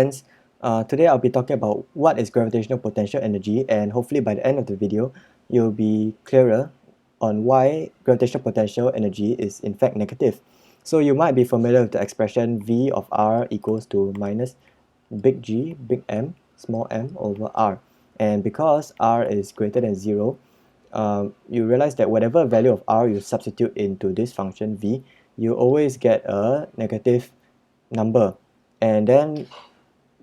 Friends, today I'll be talking about what is gravitational potential energy, and hopefully by the end of the video you'll be clearer on why gravitational potential energy is in fact negative. So you might be familiar with the expression V of R equals to minus big G big M small m over R, and because R is greater than 0, you realize that whatever value of R you substitute into this function V, you always get a negative number, and then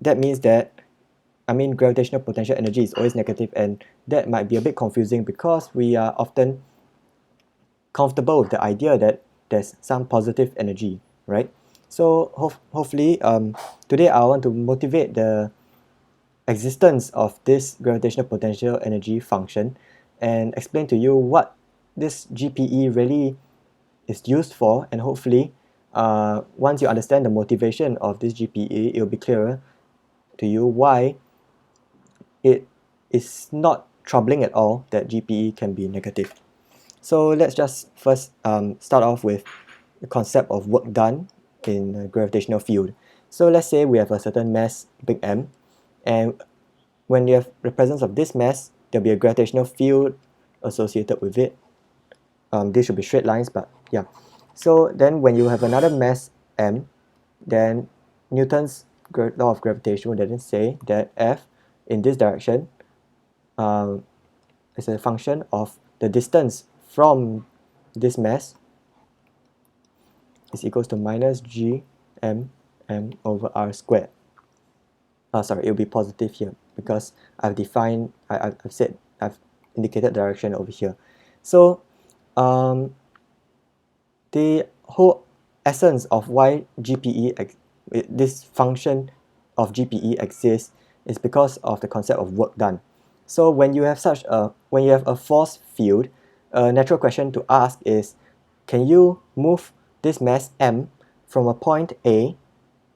that means that gravitational potential energy is always negative, and that might be a bit confusing because we are often comfortable with the idea that there's some positive energy, right? So hopefully today I want to motivate the existence of this gravitational potential energy function and explain to you what this GPE really is used for, and hopefully once you understand the motivation of this GPE, it will be clearer to you why it is not troubling at all that GPE can be negative. So let's just first start off with the concept of work done in a gravitational field. So let's say we have a certain mass, big M, and when you have the presence of this mass, there'll be a gravitational field associated with it. These should be straight lines, but yeah. So then when you have another mass M, then Newton's law of gravitation will then say that F in this direction is a function of the distance from this mass is equals to minus G M over R squared. Sorry, it will be positive here because I've indicated direction over here. So the whole essence of why this function of GPE exists is because of the concept of work done. So when you have a force field, a natural question to ask is, can you move this mass M from a point A?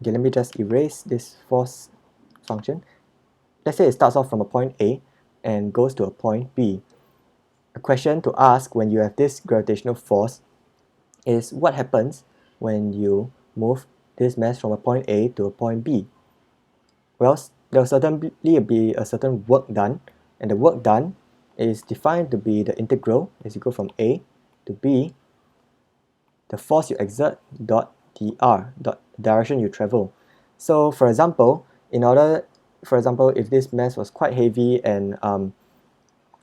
Okay, let me just erase this force function. Let's say it starts off from a point A and goes to a point B. A question to ask when you have this gravitational force is, what happens when you move this mass from a point A to a point B? Well, there will certainly be a certain work done, and the work done is defined to be the integral as you go from A to B, the force you exert dot dr, dot direction you travel. So for example, if this mass was quite heavy and I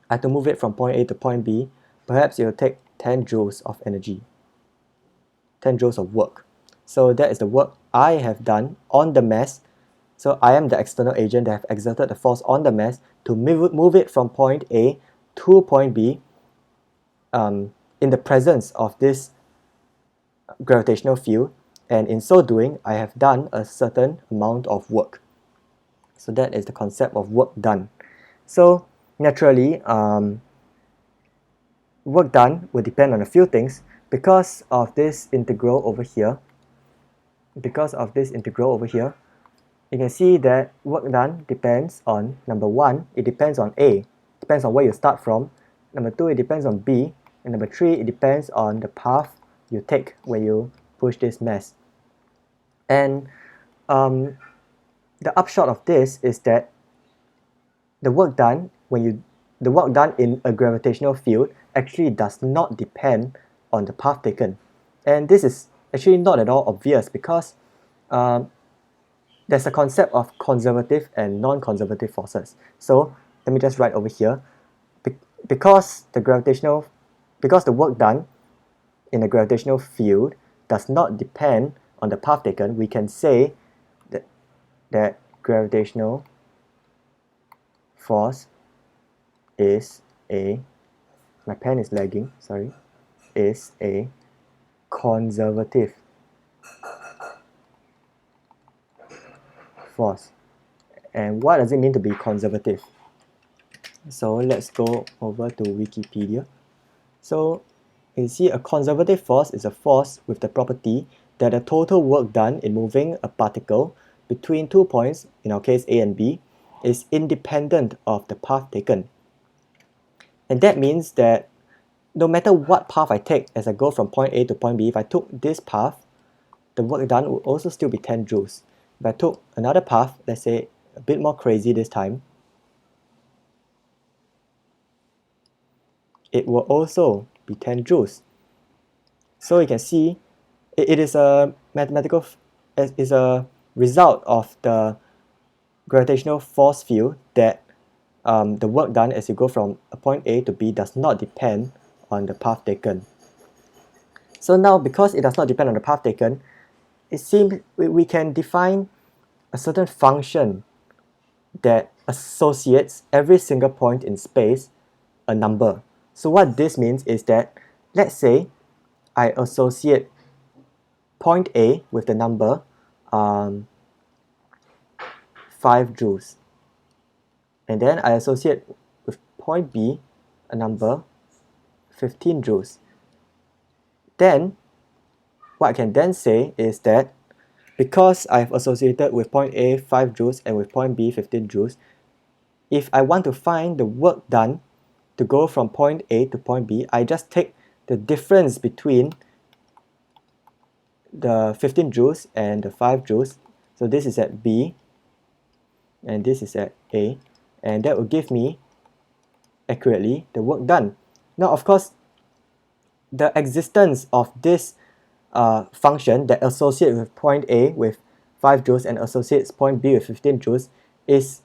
had to move it from point A to point B, perhaps it will take 10 joules of energy, 10 joules of work. So that is the work I have done on the mass. So I am the external agent that have exerted the force on the mass to move it from point A to point B in the presence of this gravitational field, and in so doing I have done a certain amount of work. So that is the concept of work done. So naturally, work done will depend on a few things. Because of this integral over here, you can see that work done depends on, number one, it depends on A, depends on where you start from. Number two, it depends on B, and number three, it depends on the path you take when you push this mass. And the upshot of this is that the work done in a gravitational field actually does not depend on the path taken. And this is actually not at all obvious because there's a concept of conservative and non-conservative forces. So let me just write over here, because the work done in a gravitational field does not depend on the path taken, we can say that gravitational force is a, my pen is lagging, sorry, is a conservative force. And what does it mean to be conservative? So let's go over to Wikipedia. So you see, a conservative force is a force with the property that the total work done in moving a particle between 2 points, in our case A and B, is independent of the path taken. And that means that no matter what path I take as I go from point A to point B, if I took this path, the work done will also still be 10 joules. If I took another path, let's say a bit more crazy this time, it will also be 10 joules. So you can see it is a mathematical, it is a result of the gravitational force field that the work done as you go from a point A to B does not depend on the path taken. So now, because it does not depend on the path taken, it seems we can define a certain function that associates every single point in space a number. So what this means is that, let's say I associate point A with the number 5 joules, and then I associate with point B a number 15 joules. Then what I can then say is that because I've associated with point A 5 joules and with point B 15 joules, if I want to find the work done to go from point A to point B, I just take the difference between the 15 joules and the 5 joules. So this is at B and this is at A, and that will give me accurately the work done. Now, of course, the existence of this function that associates with point A with 5 joules and associates point B with 15 joules is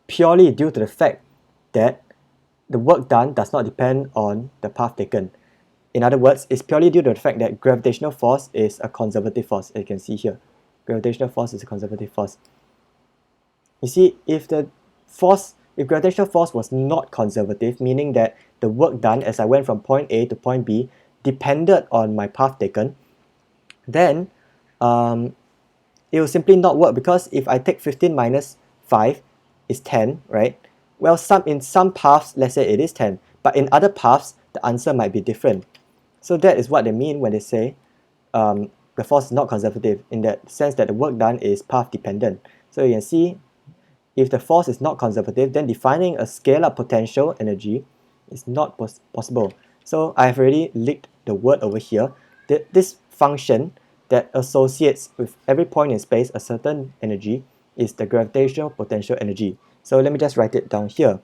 purely due to the fact that the work done does not depend on the path taken. In other words, it's purely due to the fact that gravitational force is a conservative force, as you can see here. Gravitational force is a conservative force. You see, if gravitational force was not conservative, meaning that the work done as I went from point A to point B depended on my path taken, then it will simply not work, because if I take 15 minus 5 is 10, right? Well, in some paths, let's say it is 10, but in other paths, the answer might be different. So that is what they mean when they say the force is not conservative, in that sense that the work done is path dependent. So you can see, if the force is not conservative, then defining a scalar potential energy is not possible. So I've already linked the word over here. This function that associates with every point in space a certain energy is the gravitational potential energy. So let me just write it down here.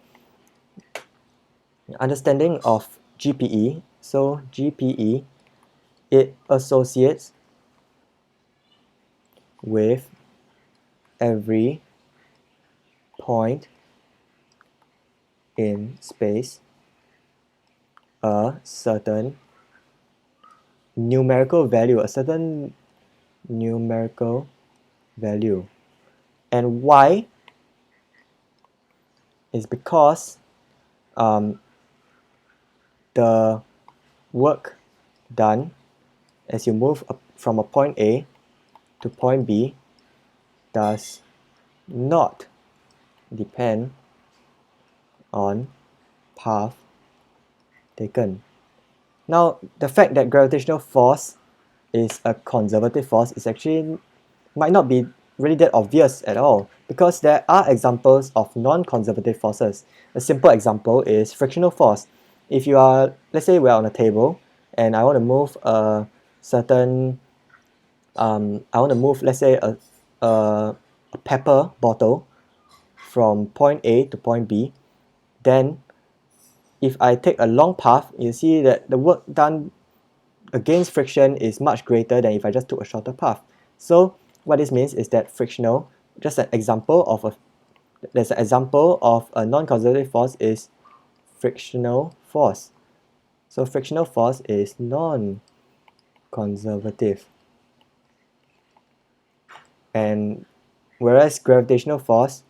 Understanding of GPE. So GPE, it associates with every point in space a certain numerical value, and why is because the work done as you move from a point A to point B does not depend on path taken. Now, the fact that gravitational force is a conservative force is actually might not be really that obvious at all, because there are examples of non-conservative forces. A simple example is frictional force. If you are, let's say we're on a table and I want to move a certain let's say a pepper bottle from point A to point B, then if I take a long path, you see that the work done against friction is much greater than if I just took a shorter path. So what this means is that frictional, just an example of there's an example of a non-conservative force is frictional force. So frictional force is non-conservative, and whereas gravitational force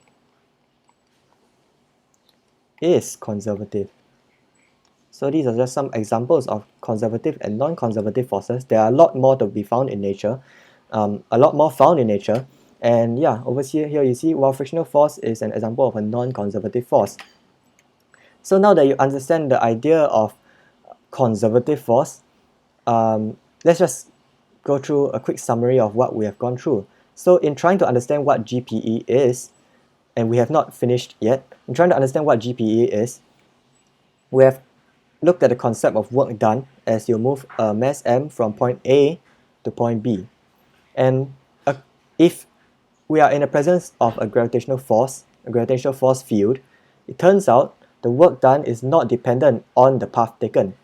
is conservative. So these are just some examples of conservative and non-conservative forces. There are a lot more to be found in nature, a lot more found in nature. And yeah, over here you see, while frictional force is an example of a non-conservative force. So now that you understand the idea of conservative force, let's just go through a quick summary of what we have gone through. So in trying to understand what GPE is, and we have not finished yet, in trying to understand what GPE is, we have looked at the concept of work done as you move a mass m from point A to point B. And if we are in the presence of a gravitational force field, it turns out the work done is not dependent on the path taken.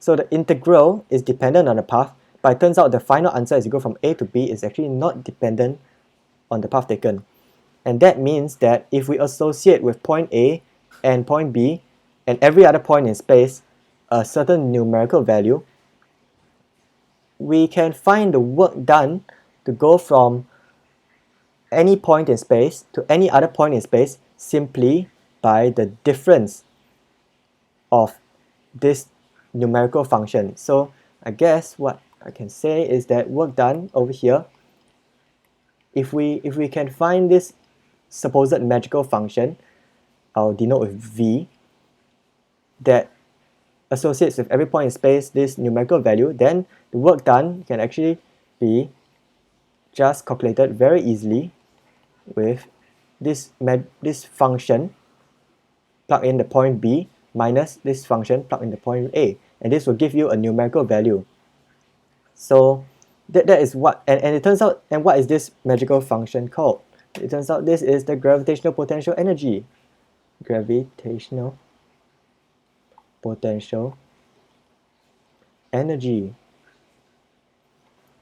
So the integral is dependent on the path, but it turns out the final answer as you go from A to B is actually not dependent on the path taken. And that means that if we associate with point A and point B and every other point in space a certain numerical value, we can find the work done to go from any point in space to any other point in space simply by the difference of this numerical function. So I guess what I can say is that work done over here, if we can find this supposed magical function, I'll denote with V, that associates with every point in space this numerical value, then the work done can actually be just calculated very easily with this function plug in the point B minus this function plug in the point A, and this will give you a numerical value. So that is what, and it turns out, and what is this magical function called? It turns out this is the gravitational potential energy. Gravitational potential energy.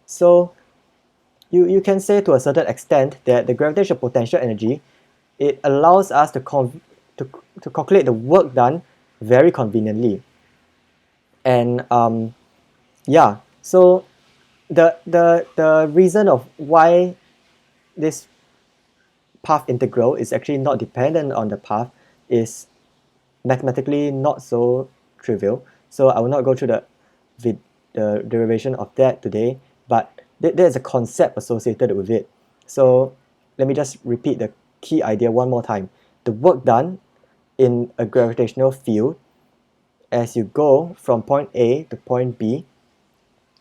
So you can say to a certain extent that the gravitational potential energy, it allows us to calculate the work done very conveniently. And yeah, so the reason of why this path integral is actually not dependent on the path is mathematically not so trivial. So I will not go through the derivation of that today, but there's a concept associated with it. So let me just repeat the key idea one more time. The work done in a gravitational field as you go from point A to point B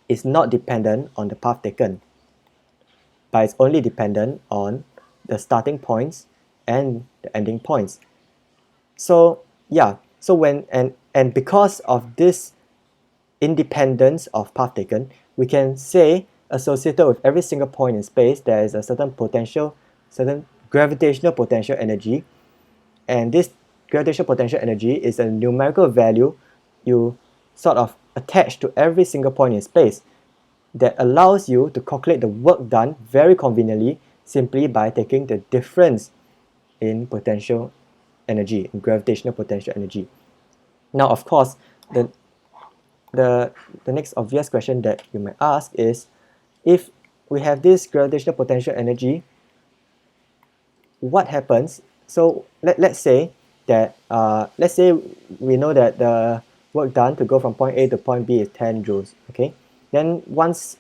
is not dependent on the path taken, but it's only dependent on the starting points and the ending points. So yeah, so when and because of this independence of path taken, we can say associated with every single point in space there is a certain gravitational potential energy, and this gravitational potential energy is a numerical value you sort of attach to every single point in space that allows you to calculate the work done very conveniently simply by taking the difference in potential energy, in gravitational potential energy. Now, of course, the next obvious question that you might ask is, if we have this gravitational potential energy, what happens? So let's say that let's say we know that the work done to go from point A to point B is 10 joules. Okay, then once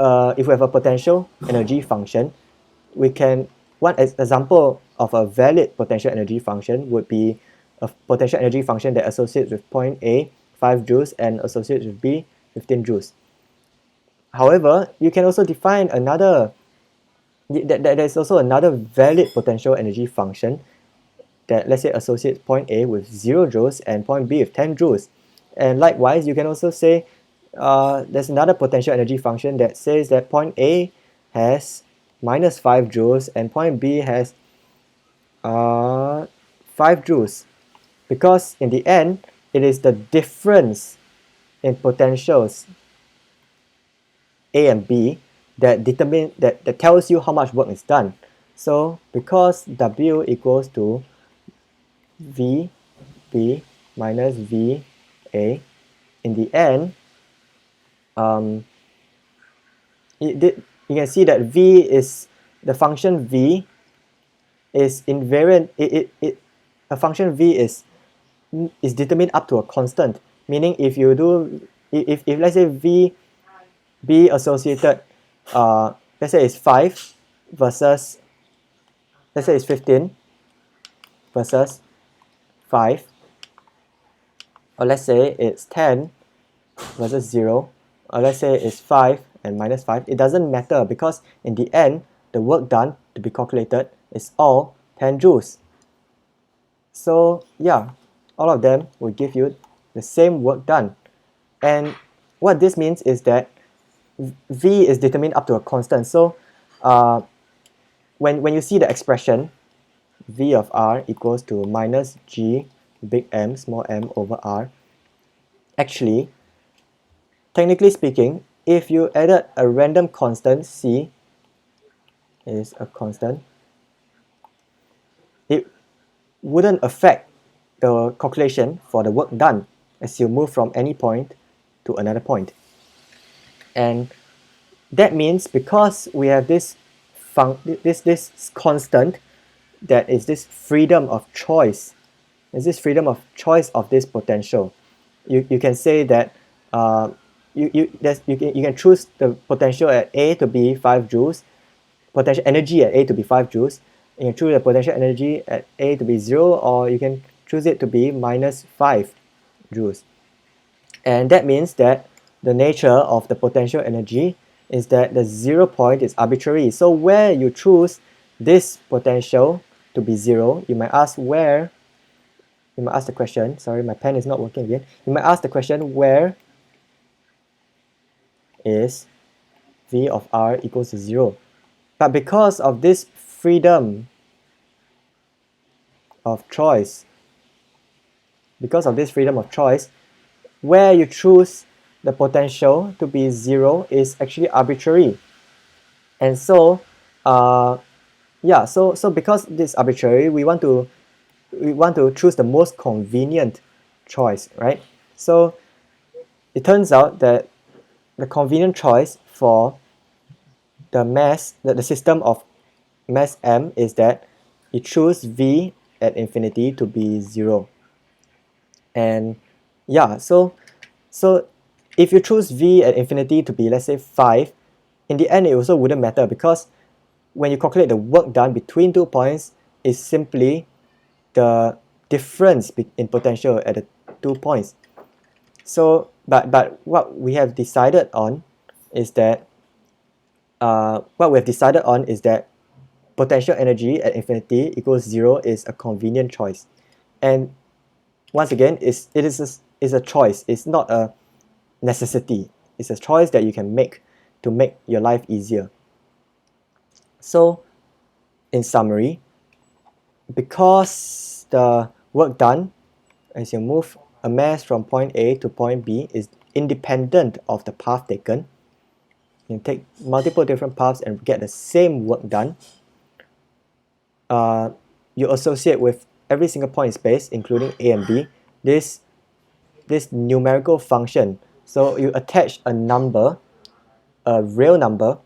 if we have a potential energy function, we can, one example of a valid potential energy function would be a potential energy function that associates with point A 5 joules and associates with B 15 joules. However, you can also define another, there's also another valid potential energy function that, let's say, associates point A with 0 joules and point B with 10 joules. And likewise, you can also say there's another potential energy function that says that point A has minus 5 joules and point B has 5 joules, because in the end it is the difference in potentials A and B that tells you how much work is done. So because W equals to VB minus VA, in the end you can see that V is the function V is invariant. A function V is determined up to a constant, meaning if you do, if let's say V be associated, let's say it's 5 versus, let's say it's 15 versus 5, or let's say it's 10 versus 0, or let's say it's 5 and minus 5, it doesn't matter, because in the end the work done to be calculated is all 10 joules. So yeah, all of them will give you the same work done. And what this means is that V is determined up to a constant. So when you see the expression V of R equals to minus G big M small m over R, actually, technically speaking, if you added a random constant C is a constant, it wouldn't affect the calculation for the work done as you move from any point to another point. And that means because we have this constant, that is this freedom of choice, is this freedom of choice of this potential. You can say that you can choose the potential at A to be 5 joules, potential energy at A to be 5 joules. You can choose the potential energy at A to be 0, or you can choose it to be minus 5 joules. And that means that the nature of the potential energy is that the 0 point is arbitrary. So where you choose this potential to be 0, you might ask where, you might ask the question, sorry, my pen is not working again. You might ask the question, where is V of R equals to 0? But because of this freedom of choice, where you choose the potential to be 0 is actually arbitrary. And so, so because this is arbitrary, we want to choose the most convenient choice, right? So it turns out that the convenient choice for the system of mass m is that you choose V at infinity to be 0. And yeah, so if you choose V at infinity to be, let's say, 5, in the end it also wouldn't matter, because when you calculate the work done between 2 points is simply the difference in potential at the 2 points. So but what we have decided on is that potential energy at infinity equals 0 is a convenient choice. And once again, is a choice. It's not a necessity. It's a choice that you can make to make your life easier. So in summary, because the work done as you move a mass from point A to point B is independent of the path taken, you can take multiple different paths and get the same work done. You associate with every single point in space, including A and B, this numerical function. So you attach a number, a real number,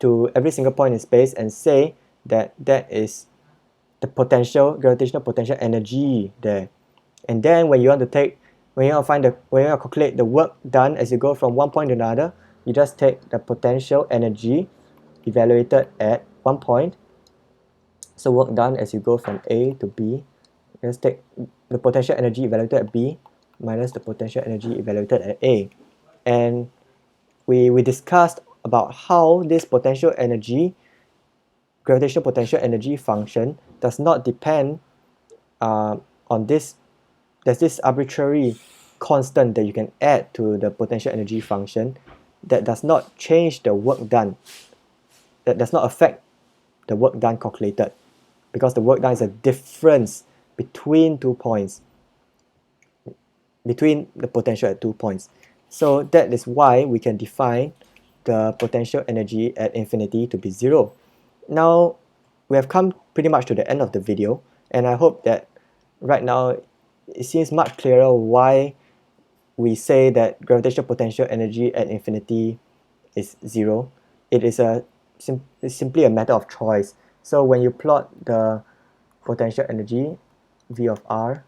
to every single point in space and say that that is the gravitational potential energy there. And then when you want to calculate the work done as you go from one point to another, you just take the potential energy evaluated at one point. So work done as you go from A to B, just take the potential energy evaluated at B minus the potential energy evaluated at A. And we discussed about how this gravitational potential energy function does not depend on this. There's this arbitrary constant that you can add to the potential energy function that does not change the work done, that does not affect the work done calculated, because the work done is a difference between 2 points, between the potential at 2 points. So that is why we can define the potential energy at infinity to be 0. Now we have come pretty much to the end of the video, and I hope that right now it seems much clearer why we say that gravitational potential energy at infinity is 0. It is it's simply a matter of choice. So when you plot the potential energy V of R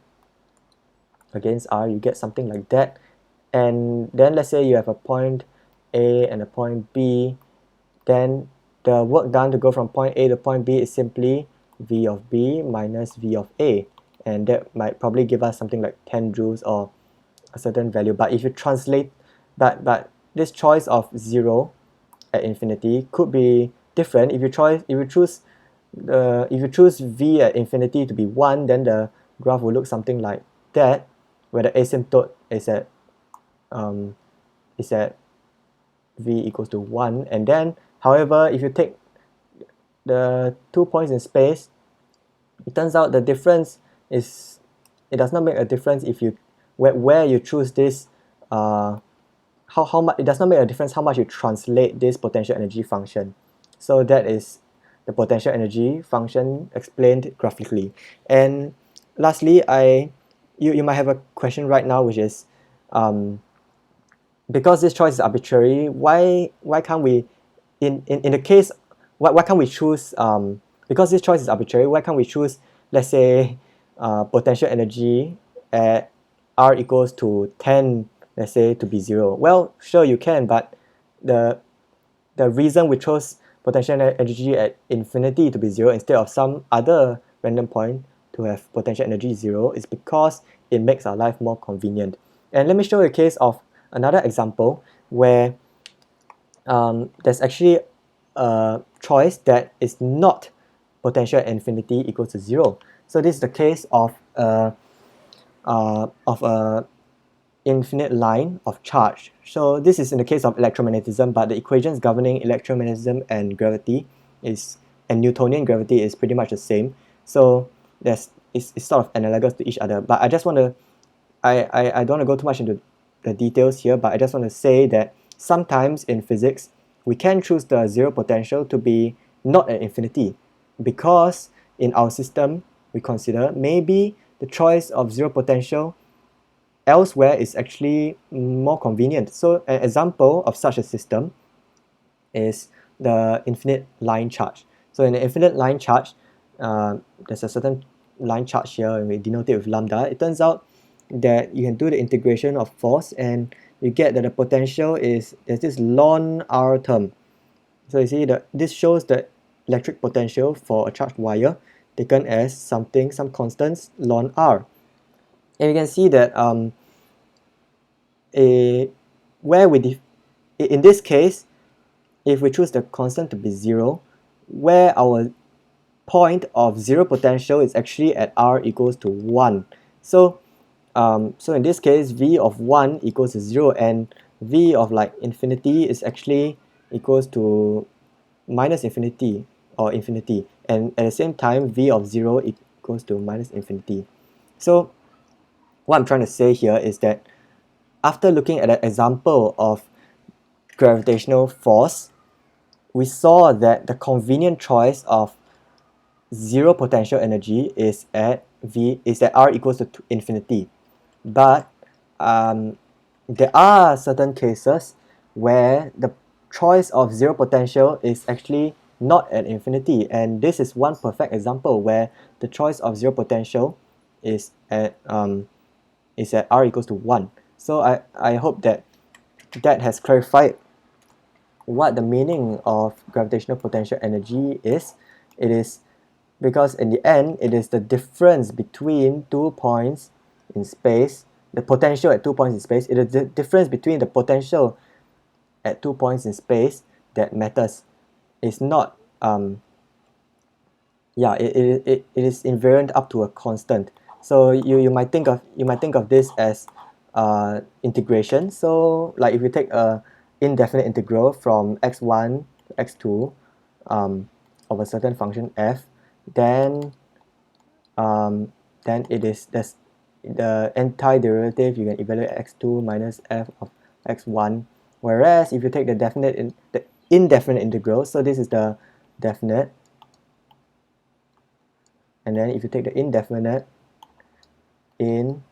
against R, you get something like that. And then let's say you have a point A and a point B, then the work done to go from point A to point B is simply V of B minus V of A, and that might probably give us something like 10 joules or a certain value. But if you translate, but this choice of 0 at infinity could be different. If you choose V at infinity to be 1, then the graph will look something like that, where the asymptote is at V equals to 1. And then, however, if you take the 2 points in space, it turns out the difference is, it does not make a difference if you where you choose this, how much, it does not make a difference how much you translate this potential energy function. So that is the potential energy function explained graphically. And lastly, you might have a question right now, which is, because this choice is arbitrary, why can't we, in the case, why can't we choose, because this choice is arbitrary, why can't we choose, let's say, potential energy at r equals to 10, let's say, to be 0? Well, sure, you can, but the the reason we chose potential energy at infinity to be 0 instead of some other random point to have potential energy 0 is because it makes our life more convenient. And let me show you a case of another example where there's actually a choice that is not potential at infinity equals to 0. So this is the case of a infinite line of charge. So this is in the case of electromagnetism, but the equations governing electromagnetism and gravity is, and Newtonian gravity is pretty much the same. So it's sort of analogous to each other. But I just want to, I don't want to go too much into the details here, but I just want to say that sometimes in physics we can choose the zero potential to be not at infinity, because in our system we consider maybe the choice of zero potential elsewhere is actually more convenient. So an example of such a system is the infinite line charge. So in an infinite line charge, there's a certain line charge here, and we denote it with lambda. It turns out that you can do the integration of force, and you get that the potential is, there's this ln r term. So you see that this shows the electric potential for a charged wire taken as something, some constants ln r. And you can see that where we in this case, if we choose the constant to be 0, where our point of zero potential is actually at r equals to 1. So so in this case, v of 1 equals to 0, and v of like infinity is actually equals to minus infinity or infinity, and at the same time v of 0 equals to minus infinity. So what I'm trying to say here is that after looking at an example of gravitational force, we saw that the convenient choice of zero potential energy is at r equals to infinity. But there are certain cases where the choice of zero potential is actually not at infinity, and this is one perfect example where the choice of zero potential is at r equals to 1. So I hope that that has clarified what the meaning of gravitational potential energy is. It is because in the end, it is the difference between 2 points in space, the potential at 2 points in space, it is the difference between the potential at 2 points in space that matters. It's not, yeah, it is invariant up to a constant. So you might think of this as integration. So like if you take a indefinite integral from x1 to x2 of a certain function f, then it is, that's the antiderivative, you can evaluate x2 minus f of x1. Whereas if you take the indefinite integral, so this is the definite, and then if you take the indefinite in,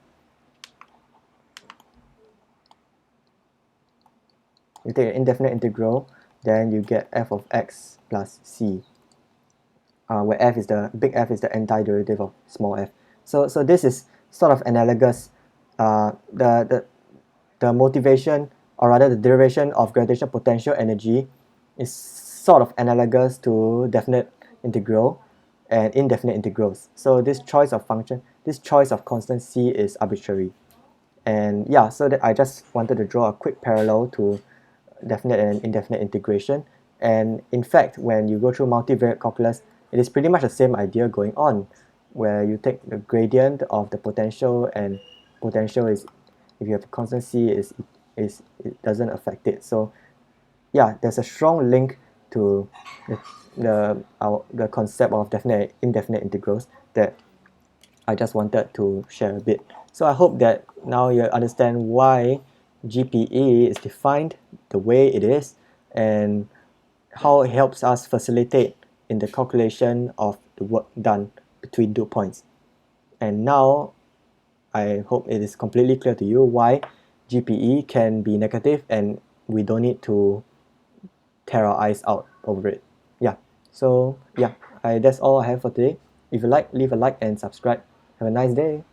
you take an indefinite integral, then you get f of x plus c, where f is the big F is the antiderivative of small f. So this is sort of analogous. The motivation, or rather the derivation of gravitational potential energy, is sort of analogous to definite integral and indefinite integrals. So this choice of function, this choice of constant c is arbitrary. And yeah, so that I just wanted to draw a quick parallel to definite and indefinite integration. And in fact, when you go through multivariate calculus, it is pretty much the same idea going on, where you take the gradient of the potential, and potential is, if you have a constant c, it doesn't affect it. So yeah, there's a strong link to the concept of definite indefinite integrals that I just wanted to share a bit. So I hope that now you understand why GPE is defined the way it is and how it helps us facilitate in the calculation of the work done between 2 points. And now I hope it is completely clear to you why GPE can be negative and we don't need to tear our eyes out over it. Yeah. So yeah, that's all I have for today. If you like, leave a like and subscribe. Have a nice day.